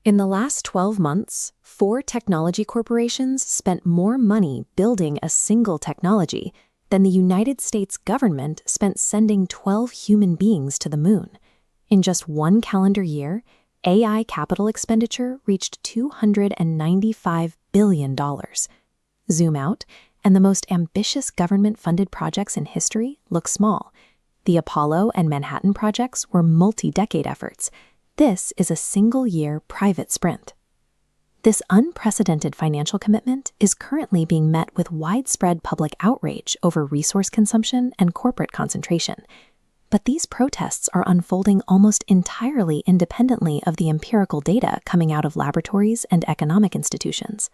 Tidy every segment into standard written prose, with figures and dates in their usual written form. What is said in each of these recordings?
In the last 12 months, 4 technology corporations spent more money building a single technology than the United States government spent sending 12 human beings to the moon. In just 1 calendar year, AI capital expenditure reached $295 billion. Zoom out, and the most ambitious government-funded projects in history look small. The Apollo and Manhattan projects were multi-decade efforts. This is a single-year private sprint. This unprecedented financial commitment is currently being met with widespread public outrage over resource consumption and corporate concentration. But these protests are unfolding almost entirely independently of the empirical data coming out of laboratories and economic institutions.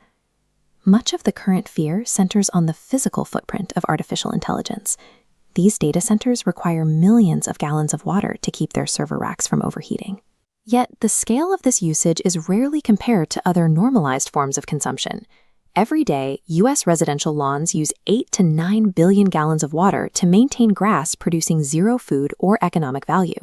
Much of the current fear centers on the physical footprint of artificial intelligence. These data centers require millions of gallons of water to keep their server racks from overheating. Yet, the scale of this usage is rarely compared to other normalized forms of consumption. Every day, U.S. residential lawns use 8 to 9 billion gallons of water to maintain grass producing zero food or economic value.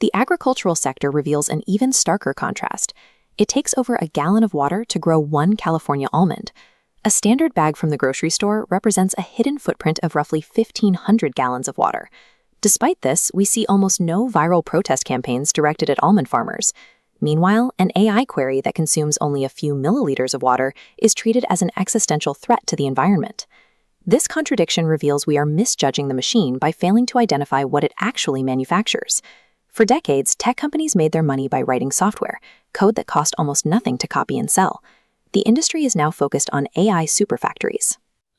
The agricultural sector reveals an even starker contrast. It takes over a gallon of water to grow 1 California almond. A standard bag from the grocery store represents a hidden footprint of roughly 1,500 gallons of water. Despite this, we see almost no viral protest campaigns directed at almond farmers. Meanwhile, an AI query that consumes only a few milliliters of water is treated as an existential threat to the environment. This contradiction reveals we are misjudging the machine by failing to identify what it actually manufactures. For decades, tech companies made their money by writing software, code that cost almost nothing to copy and sell. The industry is now focused on AI superfactories.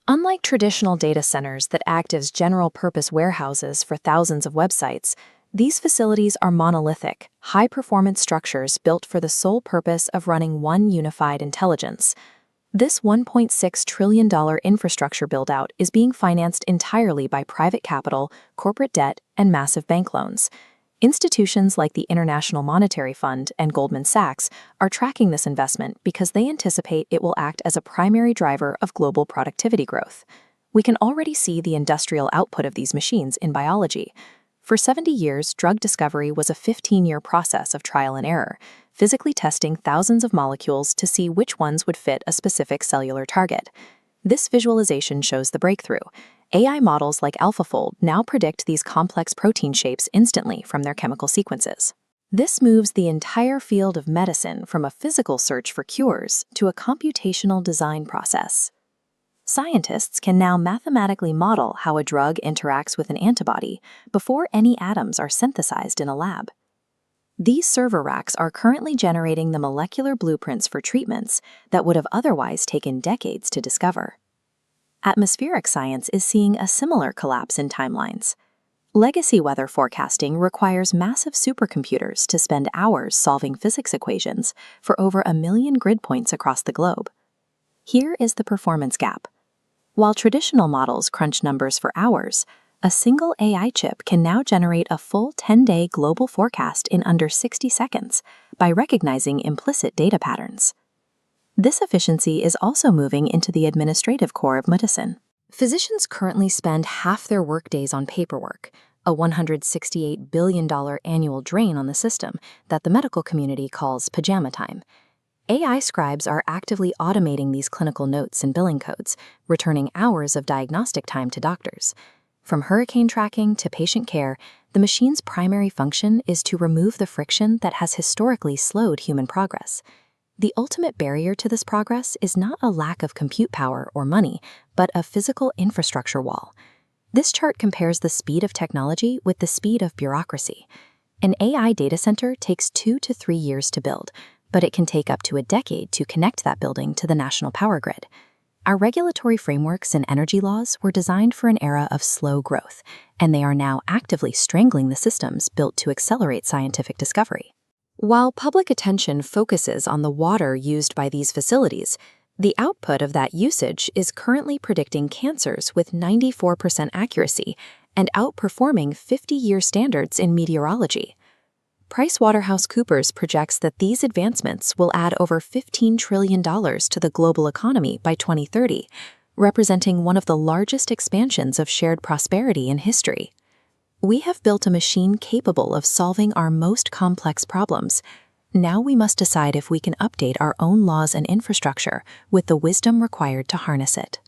Unlike traditional data centers that act as general-purpose warehouses for thousands of websites, these facilities are monolithic, high-performance structures built for the sole purpose of running one unified intelligence. This $1.6 trillion infrastructure build-out is being financed entirely by private capital, corporate debt, and massive bank loans. Institutions like the International Monetary Fund and Goldman Sachs are tracking this investment because they anticipate it will act as a primary driver of global productivity growth. We can already see the industrial output of these machines in biology. For 70 years, drug discovery was a 15-year process of trial and error, physically testing thousands of molecules to see which ones would fit a specific cellular target. This visualization shows the breakthrough. AI models like AlphaFold now predict these complex protein shapes instantly from their chemical sequences. This moves the entire field of medicine from a physical search for cures to a computational design process. Scientists can now mathematically model how a drug interacts with an antibody before any atoms are synthesized in a lab. These server racks are currently generating the molecular blueprints for treatments that would have otherwise taken decades to discover. Atmospheric science is seeing a similar collapse in timelines. Legacy weather forecasting requires massive supercomputers to spend hours solving physics equations for over 1 million grid points across the globe. Here is the performance gap. While traditional models crunch numbers for hours, a single AI chip can now generate a full 10-day global forecast in under 60 seconds by recognizing implicit data patterns. This efficiency is also moving into the administrative core of medicine. Physicians currently spend half their workdays on paperwork, a $168 billion annual drain on the system that the medical community calls pajama time. AI scribes are actively automating these clinical notes and billing codes, returning hours of diagnostic time to doctors. From hurricane tracking to patient care, the machine's primary function is to remove the friction that has historically slowed human progress. The ultimate barrier to this progress is not a lack of compute power or money, but a physical infrastructure wall. This chart compares the speed of technology with the speed of bureaucracy. An AI data center takes 2 to 3 years to build, but it can take up to a decade to connect that building to the national power grid. Our regulatory frameworks and energy laws were designed for an era of slow growth, and they are now actively strangling the systems built to accelerate scientific discovery. While public attention focuses on the water used by these facilities, the output of that usage is currently predicting cancers with 94% accuracy and outperforming 50-year standards in meteorology. PricewaterhouseCoopers projects that these advancements will add over $15 trillion to the global economy by 2030, representing one of the largest expansions of shared prosperity in history. We have built a machine capable of solving our most complex problems. Now we must decide if we can update our own laws and infrastructure with the wisdom required to harness it.